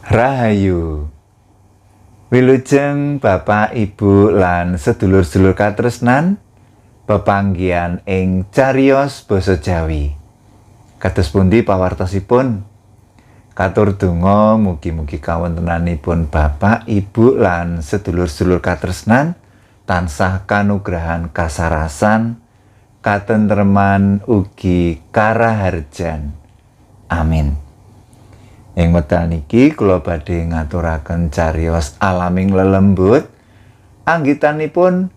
Rahayu. Wilujeng Bapak, Ibu lan sedulur-sedulur katresnan pepanggihan ing cariyos basa Jawi. Kados pundi pawartosipun? Katur donga mugi-mugi kawontenanipun Bapak, Ibu lan sedulur-sedulur katresnan tansah kanugrahan kasarasan, katentreman ugi karaharjan. Amin. Ing wekdal niki kula badhe ngaturaken cariyos alaming lelembut anggitanipun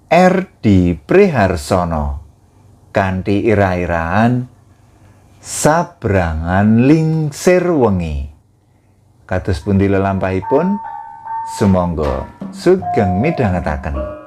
Erdi Priharsono kanthi ira-iraan Sabrangan Lingsir Wengi. Kados pundi lelampahipun? Sumangga sugeng midhangetaken.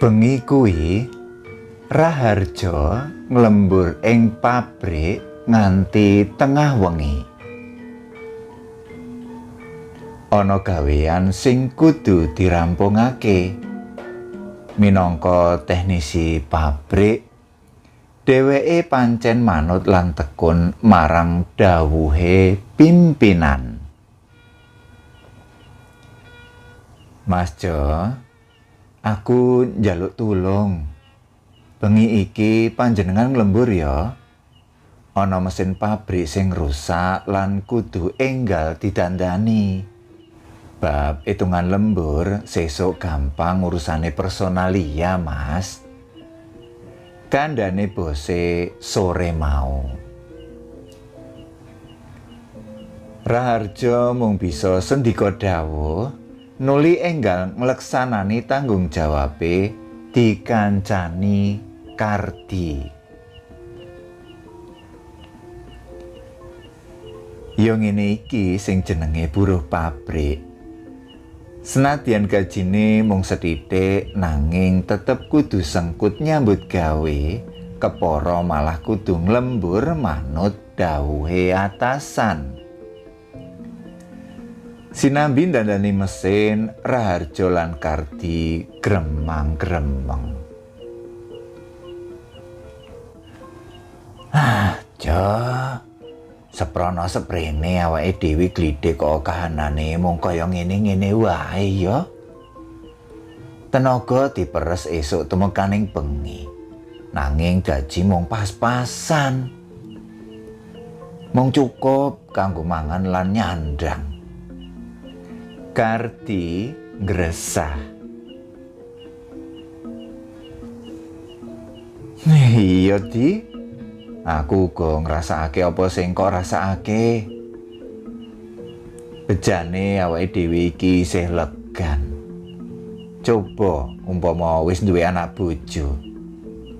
Bengi kuwi Raharja nglembur ing pabrik nganti tengah wengi. Ana gawean sing kudu dirampungake. Minangka teknisi pabrik, dheweke pancen manut lan tekun marang dawuhe pimpinan. Mas Jo, aku njaluk tulung. Bengi iki panjenengan nglembur ya. Ana mesin pabrik sing rusak lan kudu enggal didandani. Bab hitungan lembur sesuk gampang urusane personalia, Mas. Kandhane bose sore mau. Raharja mung bisa sendika dawuh nuli enggal ngleksanani tanggung jawabe dikancani Kardi. Ya ngene iki sing jenenge buruh pabrik. Senadyan gajine mung sethithik nanging tetep kudu sengkut nyambut gawe, kepara malah kudu nglembur manut dawuhe atasan. Sinambi ndandani mesin, Raharja lan Kardi gremang-gremeng. Jo, seprono seprene awake dhewe glithik kok kahanane mung kaya ngene-ngene wae ya. Tenaga diperes esuk tumekaning bengi. Nanging gaji mung pas-pasan. Mung cukup kanggo mangan lan nyandang. Kardi ngresah. Iya, Di. Aku uga ngrasakake apa sing kok rasakake. Bejane awake dhewe iki isih legan. Coba umpama wis duwe anak bojo,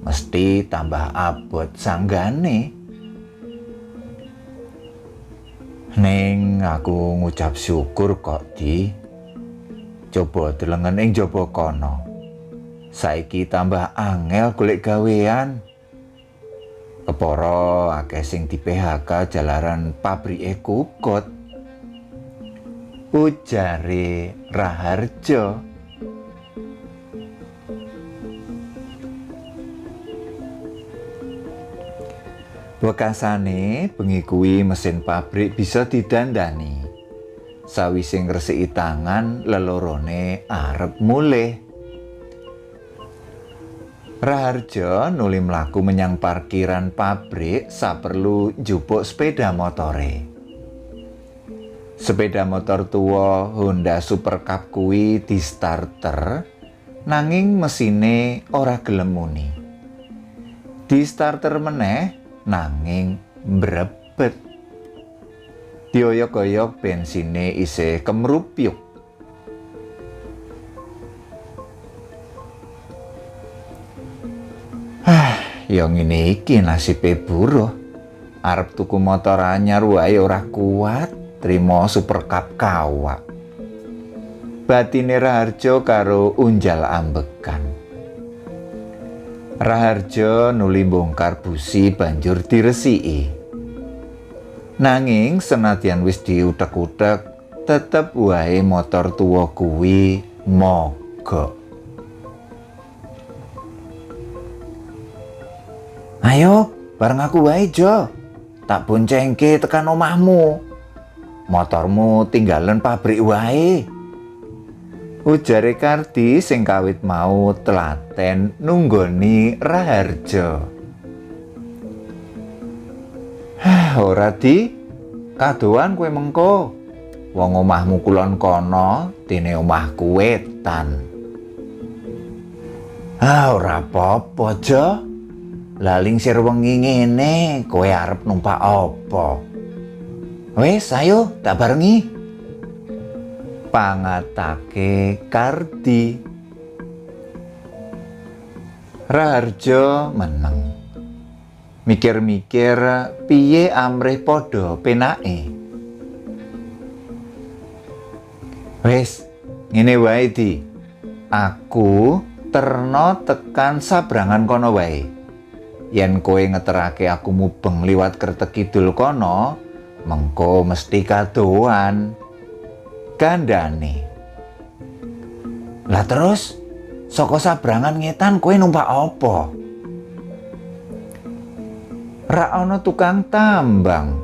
mesti tambah abot sanggane. Ning aku ngucap syukur kok, Di. Coba delengen ing jaba kono. Saiki tambah angel golek gawean. Kepara akeh sing di PHK jalaran pabrike kukut. Ujare Raharja. Wekasane bengi kuwi mesin pabrik bisa didandani. Sawise ngresiki tangan, lelorone arep mulih. Raharja nuli mlaku menyang parkiran pabrik saperlu njupuk sepeda motore. Sepeda motor tua Honda Super Cup kuwi di starter, nanging mesine ora gelem muni. Di starter meneh, nanging mbrebet. Dioyok-oyok bensine isih kemrupyuk. Ya ngene iki nasibe buruh. Arep tuku motor anyar wae ora kuat. trimo Super Cup kawak. Batine Raharja karo unjal ambekan. Raharja nuli bongkar busi banjur diresiki. Nanging senadyan wis diutek-utek, tetep wae motor tuwa kuwi mogok. "Ayo, bareng aku wae, Jo. Tak boncengke tekan omahmu. Motormu tinggalen pabrik wae," ujare Kardi sing kawit mau telaten nunggoni Raharja. "Ora Di, kadoan kowe mengko. Wong omahmu kulon kono, dene omahku wetan." Ora apa-apa, Jo. Laling sir wengi ngene, kowe arep numpak apa? Wes, ayo tak barengi, pangatake Kardi. Raharja meneng. Mikir-mikir piye amrih padha penake. "Wes, ngene wae Di. Aku terno tekan sabrangan kono wae. Yen kowe ngeterake aku mubeng liwat Kertek Kidul kono, mengko mesti kadoan," kandhane. "Lah terus saka sabrangan ngetan kowe numpak apa?" "Rak ana tukang tambang,"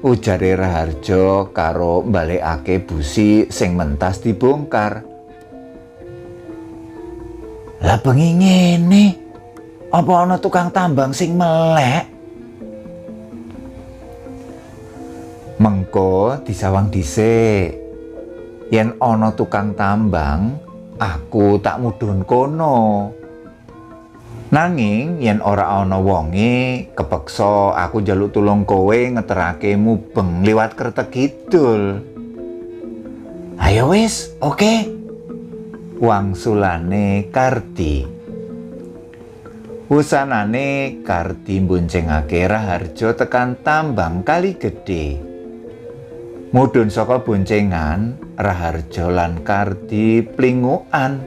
ujare Raharja karo mbalekake busi sing mentas dibongkar. "Lah bengi ngene, apa ana tukang tambang sing melek?" "Mengko disawang dhisik. Yen ana tukang tambang, aku tak mudhun kono. Nanging yen ora ana wonge, kepeksa aku njaluk tulung kowe ngeterake mubeng liwat Kertek Kidul." "Ayo wis, oke," wangsulane Kardi. Wusanane Kardi mboncengake Raharja tekan tambang Kali Gedhe. Mudhun saka boncengan, Raharja lan Kardi plingukan.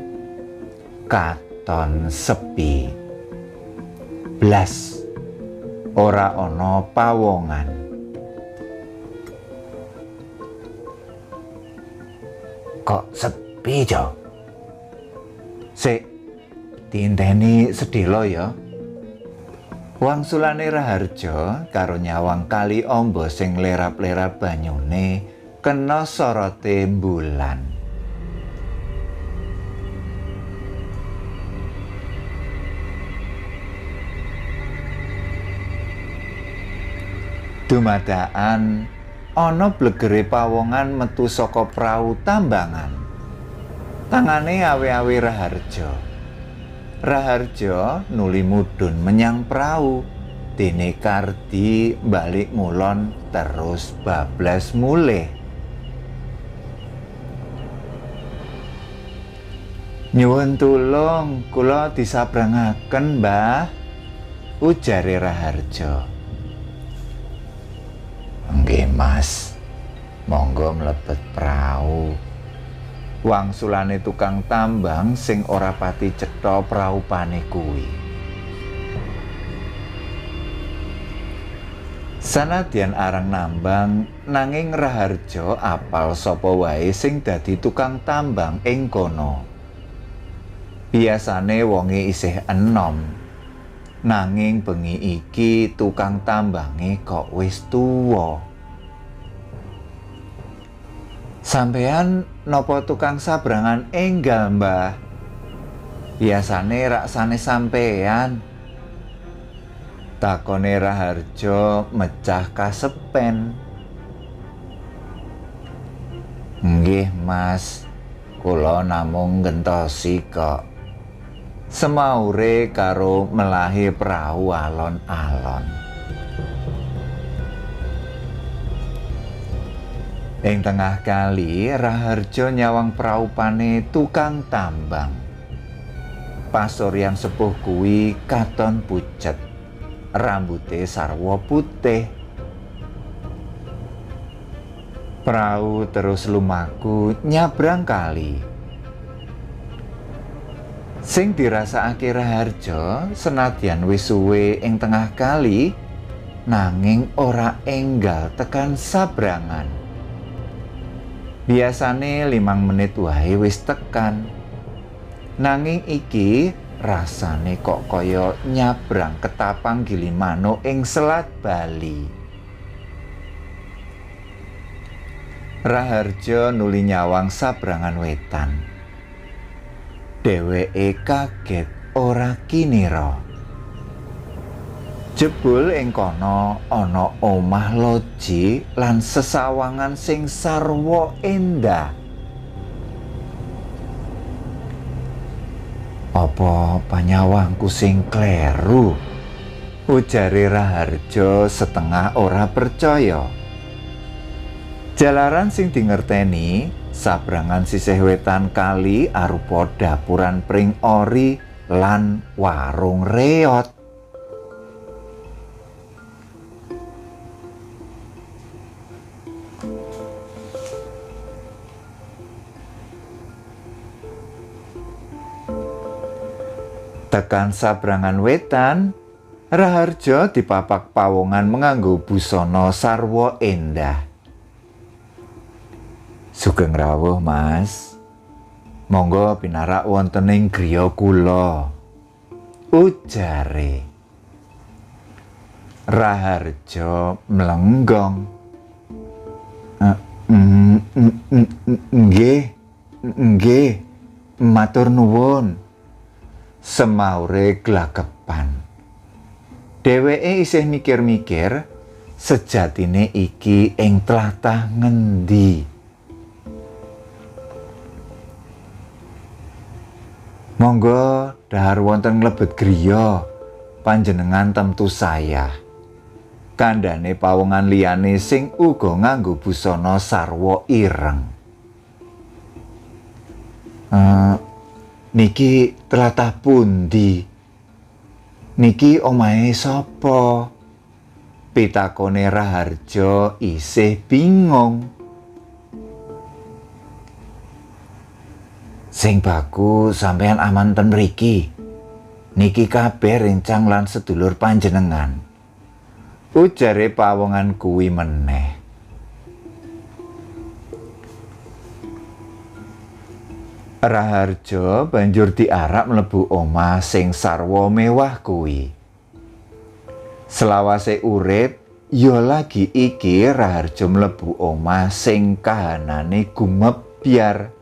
Katon sepi. Blas ora ana pawongan. "Kok sepi, Jo? Sik, diinteni sedhela ya," wangsulane Raharja karo nyawang kali amba sing lerap-lerap banyune kena sorote bulan. Dumadakan ana blegere pawongan metu saka prau tambangan. Tangane awe-awe Raharja nuli mudhun menyang prau, dene Kardi balik ngulon terus bablas mulih. "Nyuwun tulung, kula disabrangaken, Mbah," ujare Raharja. "Nggih, Mas. Monggo mlebet prau," wangsulane tukang tambang sing ora pati cetha praupane kuwi. Sanadyan arang nambang, nanging Raharja apal sapa wae sing dadi tukang tambang ing kono. Biasane wonge isih enom, nanging bengi iki tukang tambange kok wis tuwa. "Sampeyan napa tukang sabrangan enggal, Mbah? Biasane rak sanes sampeyan," takone Raharja mecah kasepen. "Nggih, Mas. Kula namung gentosi kok," semaure karo melahi prau alon-alon. Ing tengah kali, Raharja nyawang praupane tukang tambang. Pasuryan sepuh kuwi katon pucet, rambute sarwa putih. Prau terus lumaku nyabrang kali. Sing dirasakake Raharja senadyan wis suwe ing tengah kali, nanging ora enggal tekan sabrangan. Biasane 5 menit wae wis tekan. Nanging iki rasane kok kaya nyabrang ketapang Gilimano ing Selat Bali. Raharja nuli nyawang sabrangan wetan. Dheweke kaget ora kinira. Jebul ing kono ana omah loji lan sesawangan sing sarwa endah. Apa panyawangku sing kleru? Ujare Raharja setengah ora percaya. Jalaran sing dingerteni, sabrangan sisih wetan kali arupa dapuran pring ori lan warung reot. Tekan sabrangan wetan, Raharja dipapak pawongan menganggo busana sarwa endah. Sugeng rawuh, Mas. Monggo pinarak wonten ing griya kula. Ujare. Raharja mlenggong. Nggih, matur nuwun. Semaure glagepan. Dheweke isih mikir-mikir, sejatine iki ing tlatah ngendi? Monggo dahar wonten mlebet griya, panjenengan temtu sayah. Kandhane pawongan liyane sing uga nganggo busana sarwa ireng. Niki tlatah pundi? Niki omahe sapa? Pitakone Raharja isih bingung. Sing baku sampeyan aman ten mriki. Niki kabeh rencang lan sedulur panjenengan. Ujare pawongan kuwi meneh. Raharja banjur diarak mlebu omah sing sarwa mewah kuwi. Selawase urip, ya lagi iki Raharja mlebu omah sing kahanane gumebyar.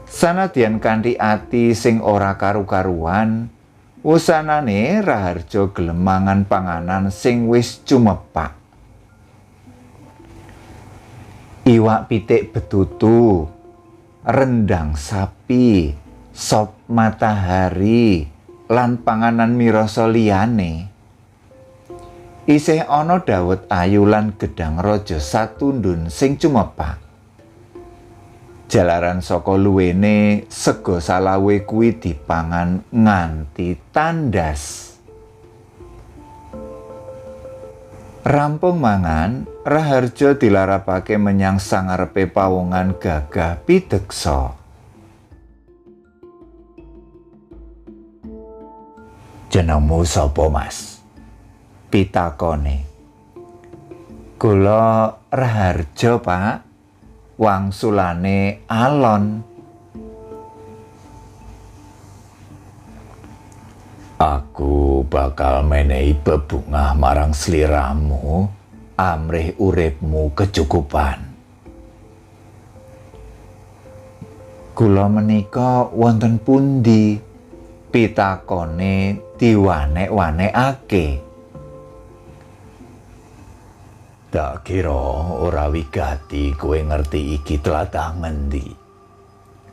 Sanadyan kanthi ati sing ora karu-karuan, wusanane Raharja gelem mangan panganan sing wis cumepak. Iwak pitik betutu, rendang sapi, sop matahari, lan panganan mirasa liyane. Isih ana dawet ayu lan gedhang raja satundhun sing cumepak. Jalaran saka luwene sega salawe kuwi dipangan nganti tandas. Rampung mangan, Raharja dilarapake menyang sangarepe pawongan Gagah Pideksa. Jenengmu sapa, Mas? Pitakone. Kula Raharja, Pak. Wangsulane alon. Aku bakal menehi bebungah marang sliramu amrih uripmu kecukupan. Kula menika wonten pundi? Pitakone diwanek-wanekake. Tak kira ora wigati kowe ngerti iki tlatah ngendi.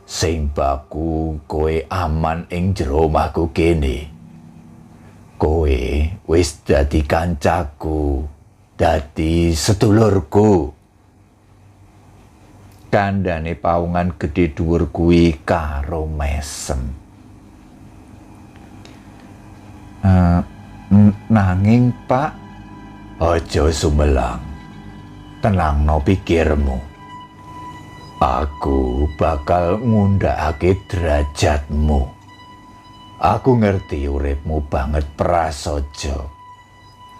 Sing baku kowe aman ing jero omahku kene. Kowe wis dadi kancaku, dadi sedulurku. Kandhane pawongan gedhe dhuwur kuwi karo mesem. Nanging Pak, aja sumelang. tenangno pikirmu. Aku bakal ngundhakake derajatmu. Aku ngerti uripmu banget prasaja.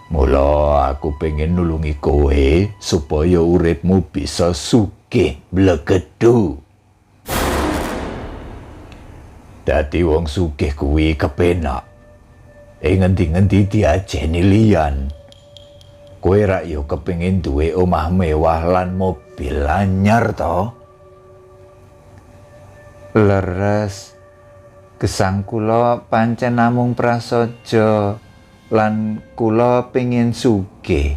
Mula aku pengen nulungi kowe supaya uripmu bisa sugih blegedu. Dadi wong sugih kuwi kepenak. Ngendi-ngendi diajeni liyan. Kowe rak yo kepengin duwe omah mewah lan mobil anyar to? Leres. Gesang kula pancen namung prasaja lan kula pengin sugih.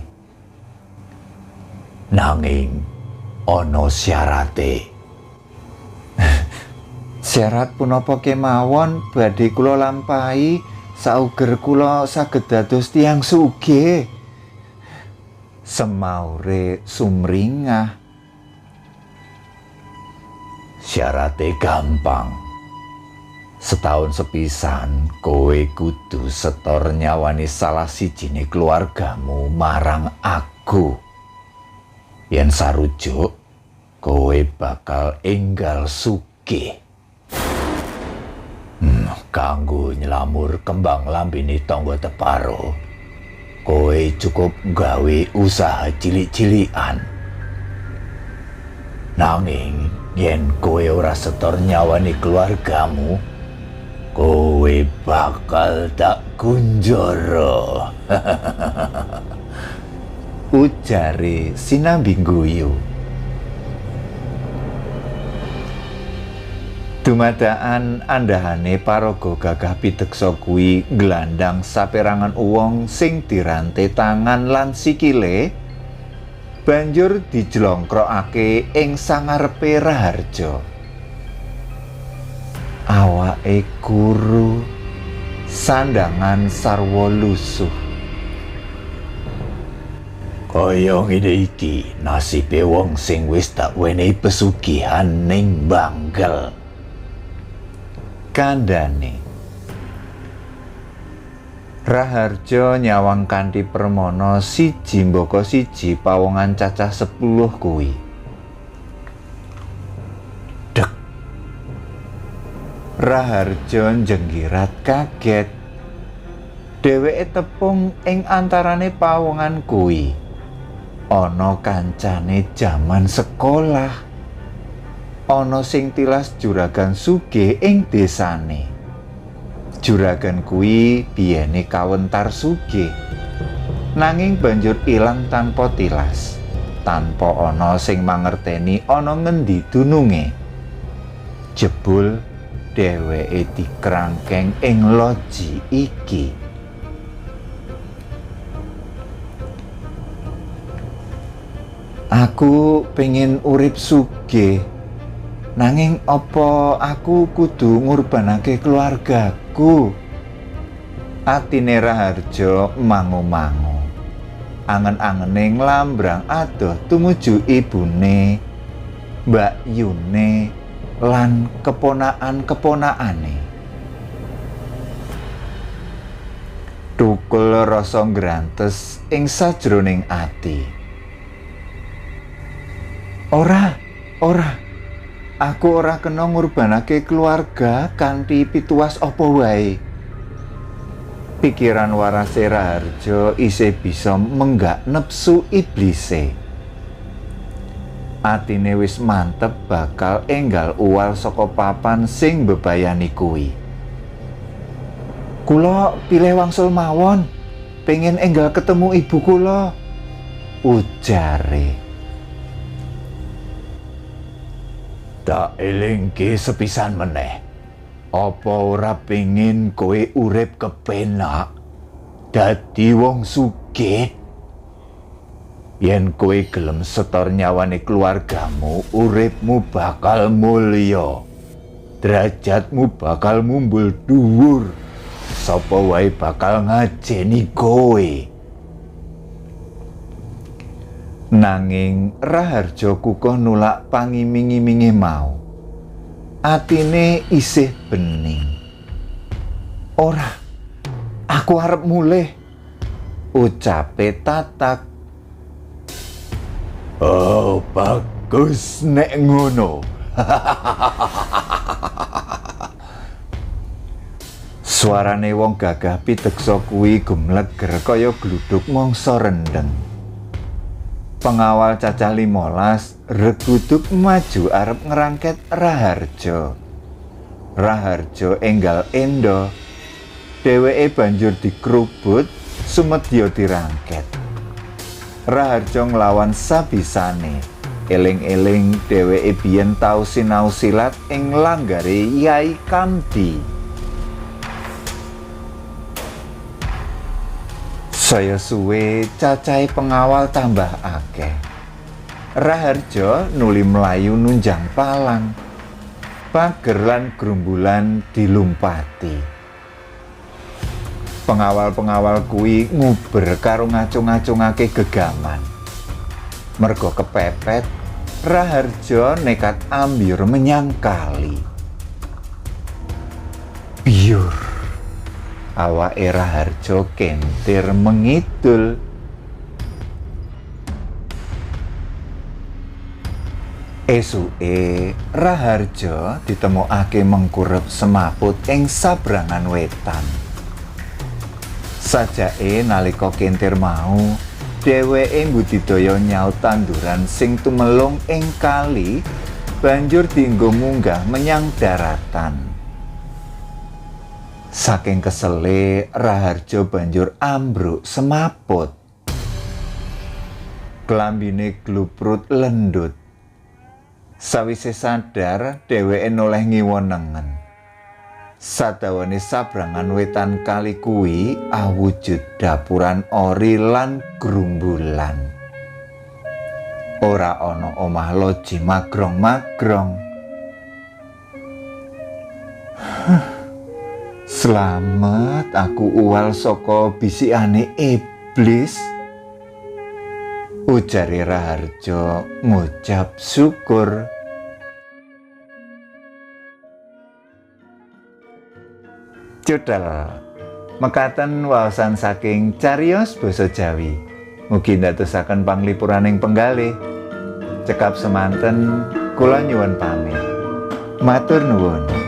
Nanging ana syarate. Syarat punapa kemawon badhe kula lampahi sauger kula saged dados tiyang sugih? Semaure sumringah. Syarate gampang. Setahun sepisan kowe kudu setor nyawani salah sijine keluargamu marang aku. Yen sarujuk kowe bakal enggal sugih. Kanggo nylamur kembang lambene tangga teparo, kowe cukup gawe usaha cilik-cilikan. Nanging yen kowe ora setor nyawani keluargamu, kowe bakal tak kunjara. Ujare sinambi guyu. Dumadaan andahane paraga gagah piteksa kuwi nglandang saperangan uwong sing dirante tangan lan sikile banjur dijlongkrokake ing sangarepe Raharja. Awake kuru, sandangan sarwa lusuh. Kaya ngene iki nasibe wong sing wis tak wenehi pesugihan ning Banggal. Kandhane Raharja nyawang kanthi permana siji mbaka siji pawongan cacah 10 kuwi. Dek. Raharja njenggirat kaget. Dheweke tepung ing antarane pawongan kuwi. Ana kancane jaman sekolah. Ana sing tilas juragan sugih ing desane. Juragan kuwi biyene kawentar sugih. Nanging banjur ilang tanpa tilas. Tanpa ana sing mangerteni ana ngendi dununge. Jebul dheweke dikrangkeng ing loji iki. Aku pengen urip sugih. Nanging apa aku kudu ngurbanake keluargaku? Atine Raharja mangu-mangu. Angen-angene nglambrang adoh tumuju ibune, Mbak Yune lan keponakan-keponakane. Tukul rasa ngrantes ing sajroning ati. Ora. Aku ora kena ngurbanake keluarga kanthi pituas apa wae. Pikiran warase Raharja isih bisa menggak nepsu iblise. Atine wis mantep bakal enggal uwal saka papan sing bebayani kuwi. Kula pilih wangsul mawon, pengen enggal ketemu ibu kula, ujare. Tak elingke sepisan meneh. Apa ora pengin kowe urip kepenak dadi wong sugih? Yen kowe gelem setor nyawane keluargamu, uripmu bakal mulya. Derajatmu bakal mumbul dhuwur. Sapa wae bakal ngajeni kowe. Nanging Raharja kukuh nulak pangiming-iminge mau. Atine isih bening. Ora, aku arep mulih, ucape Tatak. Oh, bagus nek ngono. Suarane wong gagah piteksa kuwi gumleger kaya gluduk mangsa rendeng. Pengawal cacah 15 reguduk maju arep ngerangket Raharja. Raharja enggal endo. Dheweke banjur dikrubut sumedya dirangket. Raharja nglawan sabisane. Eling-eling dheweke biyen tau sinau silat ing langgare Yai Kamdi. Saya suwe cacahe pengawal tambah akeh. Raharja nuli mlayu nunjang palang. Pager lan grumbulan dilumpati. Pengawal-pengawal kuwi nguber karo ngacung-ngacungake gegaman. Merga kepepet, Raharja nekat ambyur menyang kali. Biur. Awake Raharja kentir mengidul. Esuke Raharja ditemokake mengkurep semaput ing sabrangan wetan. Sajake nalika kentir mau, dheweke mbudidaya nyaut tanduran sing tumelung ing kali banjur dienggo munggah menyang daratan. Saking kesele, Raharja banjur ambruk semaput. Klambine gluprut lendut. Sawise sadar, dheweke noleh ngiwonengen. Sadawane sabrangan wetan kali kuwi awujud dapuran ori lan grumbulan. Ora ana omah loji magrong-magrong. Slamet aku uwal saka bisikane iblis. Ujare Raharja ngucap syukur. Cudhal. Mekaten waosan saking cariyos basa Jawi. Mugi ndadosaken panglipuraning penggalih. Cekap semanten kula nyuwun pamit. Matur nuwun.